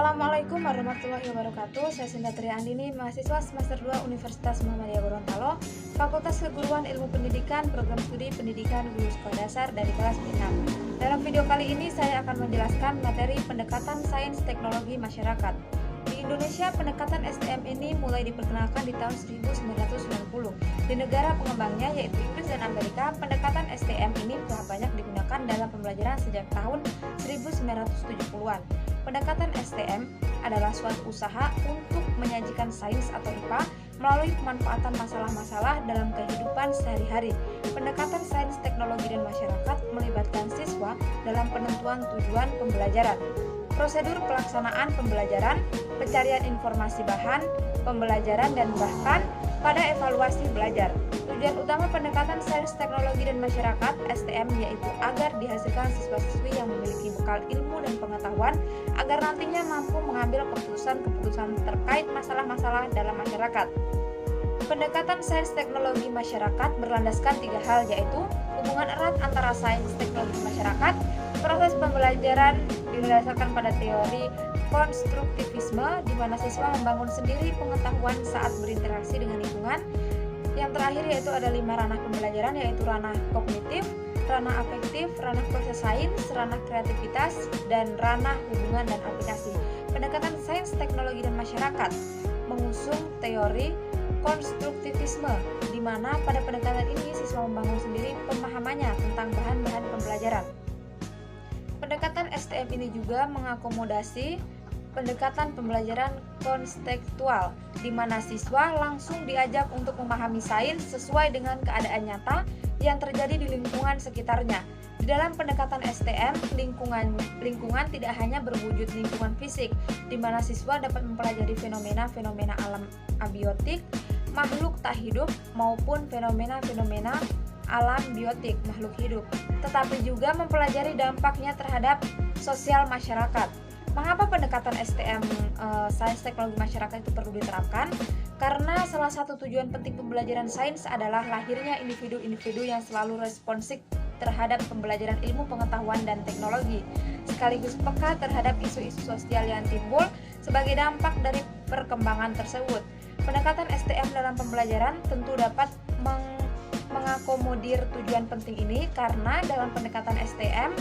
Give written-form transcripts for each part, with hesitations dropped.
Assalamualaikum warahmatullahi wabarakatuh. Saya Sinda Tri Andini, mahasiswa semester 2 Universitas Muhammadiyah Gorontalo, Fakultas Keguruan Ilmu Pendidikan, Program Studi Pendidikan Guru Sekolah Dasar dari kelas 6. Dalam video kali ini saya akan menjelaskan materi pendekatan sains teknologi masyarakat. Di Indonesia, pendekatan STM ini mulai diperkenalkan di tahun 1990. Di negara pengembangnya yaitu Inggris dan Amerika, pendekatan STM ini telah banyak digunakan dalam pembelajaran sejak tahun 1970-an. Pendekatan STM adalah suatu usaha untuk menyajikan sains atau IPA melalui pemanfaatan masalah-masalah dalam kehidupan sehari-hari. Pendekatan sains teknologi dan masyarakat melibatkan siswa dalam penentuan tujuan pembelajaran, prosedur pelaksanaan pembelajaran, pencarian informasi bahan pembelajaran, dan bahkan pada evaluasi belajar. Tujuan utama pendekatan sains teknologi dan masyarakat STM yaitu agar dihasilkan siswa-siswi yang memiliki bekal ilmu dan pengetahuan agar nantinya mampu mengambil keputusan-keputusan terkait masalah-masalah dalam masyarakat. Pendekatan sains teknologi masyarakat berlandaskan 3 hal, yaitu hubungan erat antara sains teknologi masyarakat, proses pembelajaran didasarkan pada teori konstruktivisme di mana siswa membangun sendiri pengetahuan saat berinteraksi dengan lingkungan. Yang terakhir yaitu ada 5 ranah pembelajaran, yaitu ranah kognitif, ranah afektif, ranah proses sains, ranah kreativitas, dan ranah hubungan dan aplikasi. Pendekatan sains teknologi dan masyarakat mengusung teori konstruktivisme di mana pada pendekatan ini siswa membangun sendiri pemahamannya tentang bahan-bahan pembelajaran. Pendekatan STM ini juga mengakomodasi pendekatan pembelajaran kontekstual, di mana siswa langsung diajak untuk memahami sains sesuai dengan keadaan nyata yang terjadi di lingkungan sekitarnya. Di dalam pendekatan STM, lingkungan tidak hanya berwujud lingkungan fisik, di mana siswa dapat mempelajari fenomena-fenomena alam abiotik, makhluk tak hidup, maupun fenomena-fenomena alam biotik, makhluk hidup, tetapi juga mempelajari dampaknya terhadap sosial masyarakat. Mengapa pendekatan STM sains teknologi masyarakat itu perlu diterapkan? Karena salah satu tujuan penting pembelajaran sains adalah lahirnya individu-individu yang selalu responsif terhadap pembelajaran ilmu pengetahuan dan teknologi, sekaligus peka terhadap isu-isu sosial yang timbul sebagai dampak dari perkembangan tersebut. Pendekatan STM dalam pembelajaran tentu dapat mengakomodir tujuan penting ini karena dalam pendekatan STM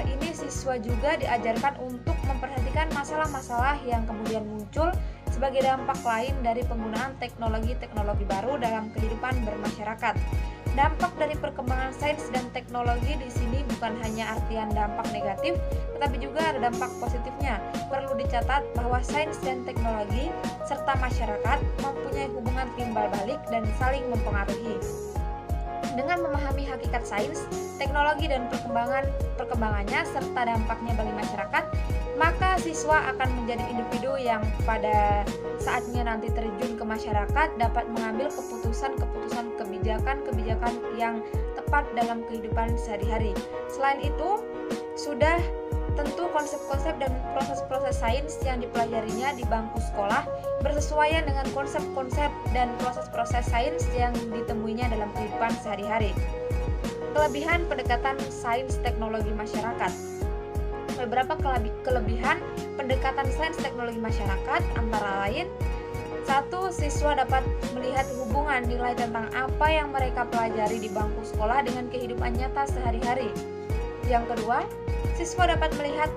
ini siswa juga diajarkan untuk memperhatikan masalah-masalah yang kemudian muncul sebagai dampak lain dari penggunaan teknologi-teknologi baru dalam kehidupan bermasyarakat. Dampak dari perkembangan sains dan teknologi di sini bukan hanya artian dampak negatif, tetapi juga ada dampak positifnya. Perlu dicatat bahwa sains dan teknologi serta masyarakat mempunyai hubungan timbal balik dan saling mempengaruhi. Dengan memahami hakikat sains, teknologi dan perkembangannya serta dampaknya bagi masyarakat, maka siswa akan menjadi individu yang pada saatnya nanti terjun ke masyarakat dapat mengambil keputusan-keputusan kebijakan yang tepat dalam kehidupan sehari-hari. Selain itu, sudah tentu konsep-konsep dan proses-proses sains yang dipelajarinya di bangku sekolah bersesuaian dengan konsep-konsep dan proses-proses sains yang ditemuinya dalam kehidupan sehari-hari. Kelebihan pendekatan sains teknologi masyarakat. Beberapa kelebihan pendekatan sains teknologi masyarakat antara lain: 1. Siswa dapat melihat hubungan nilai tentang apa yang mereka pelajari di bangku sekolah dengan kehidupan nyata sehari-hari. Yang kedua, siswa dapat melihat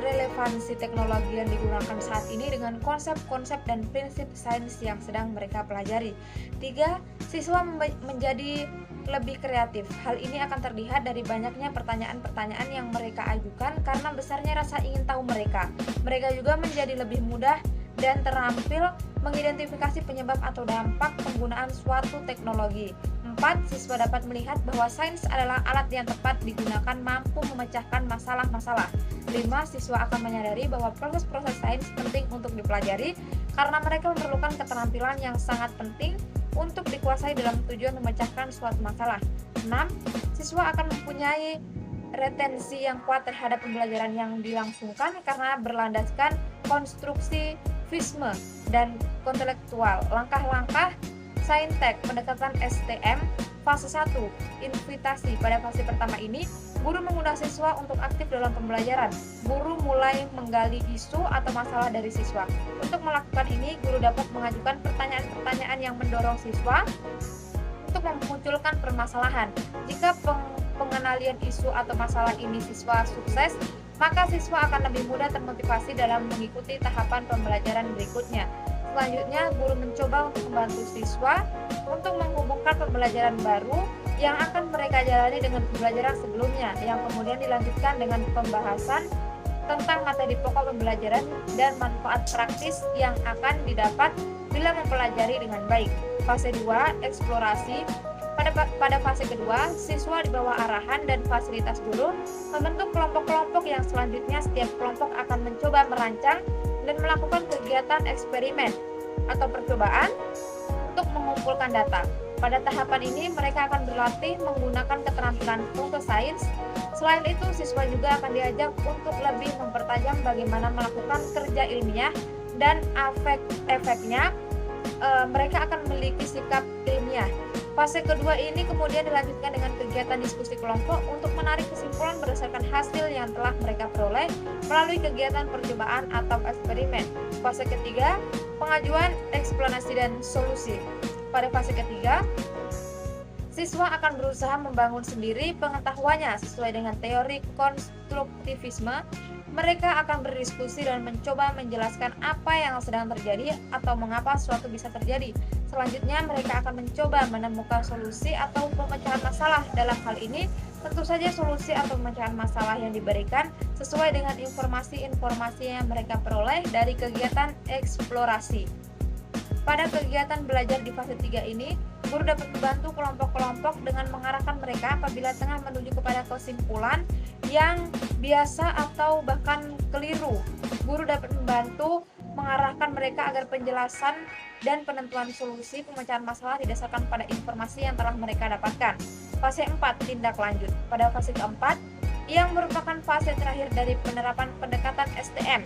relevansi teknologi yang digunakan saat ini dengan konsep-konsep dan prinsip sains yang sedang mereka pelajari. 3. Siswa menjadi lebih kreatif. Hal ini akan terlihat dari banyaknya pertanyaan-pertanyaan yang mereka ajukan karena besarnya rasa ingin tahu mereka. Mereka juga menjadi lebih mudah dan terampil mengidentifikasi penyebab atau dampak penggunaan suatu teknologi. 4. Siswa dapat melihat bahwa sains adalah alat yang tepat digunakan mampu memecahkan masalah-masalah. 5. Siswa akan menyadari bahwa proses-proses sains penting untuk dipelajari karena mereka memerlukan keterampilan yang sangat penting untuk dikuasai dalam tujuan memecahkan suatu masalah. 6. Siswa akan mempunyai retensi yang kuat terhadap pembelajaran yang dilangsungkan karena berlandaskan konstruktivisme dan kontekstual. Langkah-langkah Saintek pendekatan STM fase 1, invitasi. Pada fase pertama ini, Guru mengundang siswa untuk aktif dalam pembelajaran. Guru mulai menggali isu atau masalah dari siswa. Untuk melakukan ini, guru dapat mengajukan pertanyaan-pertanyaan yang mendorong siswa untuk memunculkan permasalahan. Jika pengenalian isu atau masalah ini siswa sukses, maka siswa akan lebih mudah termotivasi dalam mengikuti tahapan pembelajaran berikutnya. Selanjutnya, guru mencoba untuk membantu siswa untuk menghubungkan pembelajaran baru yang akan mereka jalani dengan pembelajaran sebelumnya, yang kemudian dilanjutkan dengan pembahasan tentang materi pokok pembelajaran dan manfaat praktis yang akan didapat bila mempelajari dengan baik. Fase 2, eksplorasi. Pada fase kedua, siswa di bawah arahan dan fasilitas guru membentuk kelompok-kelompok yang selanjutnya setiap kelompok akan mencoba merancang dan melakukan kegiatan eksperimen atau percobaan untuk mengumpulkan data. Pada tahapan ini, mereka akan berlatih menggunakan keterampilan kultur sains. Selain itu, siswa juga akan diajak untuk lebih mempertajam bagaimana melakukan kerja ilmiah dan efeknya mereka akan memiliki sikap ilmiah. Fase kedua ini kemudian dilanjutkan dengan kegiatan diskusi kelompok untuk menarik kesimpulan berdasarkan hasil yang telah mereka peroleh melalui kegiatan percobaan atau eksperimen. Fase ketiga, pengajuan eksplanasi dan solusi. Pada fase ketiga, siswa akan berusaha membangun sendiri pengetahuannya sesuai dengan teori konstruktivisme. Mereka akan berdiskusi dan mencoba menjelaskan apa yang sedang terjadi atau mengapa suatu bisa terjadi. Selanjutnya, mereka akan mencoba menemukan solusi atau pemecahan masalah. Dalam hal ini, tentu saja solusi atau pemecahan masalah yang diberikan sesuai dengan informasi-informasi yang mereka peroleh dari kegiatan eksplorasi. Pada kegiatan belajar di fase 3 ini, guru dapat membantu kelompok-kelompok dengan mengarahkan mereka apabila tengah menuju kepada kesimpulan yang biasa atau bahkan keliru. Guru dapat membantu mengarahkan mereka agar penjelasan dan penentuan solusi pemecahan masalah didasarkan pada informasi yang telah mereka dapatkan. Fase 4, tindak lanjut. Pada fase keempat, yang merupakan fase terakhir dari penerapan pendekatan STM,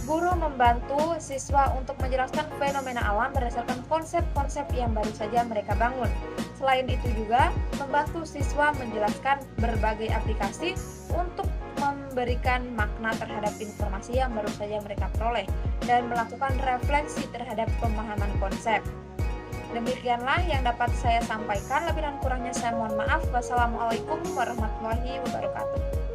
guru membantu siswa untuk menjelaskan fenomena alam berdasarkan konsep-konsep yang baru saja mereka bangun. Selain itu juga membantu siswa menjelaskan berbagai aplikasi untuk memberikan makna terhadap informasi yang baru saja mereka peroleh dan melakukan refleksi terhadap pemahaman konsep. Demikianlah yang dapat saya sampaikan. Lebih dan kurangnya saya mohon maaf. Wassalamualaikum warahmatullahi wabarakatuh.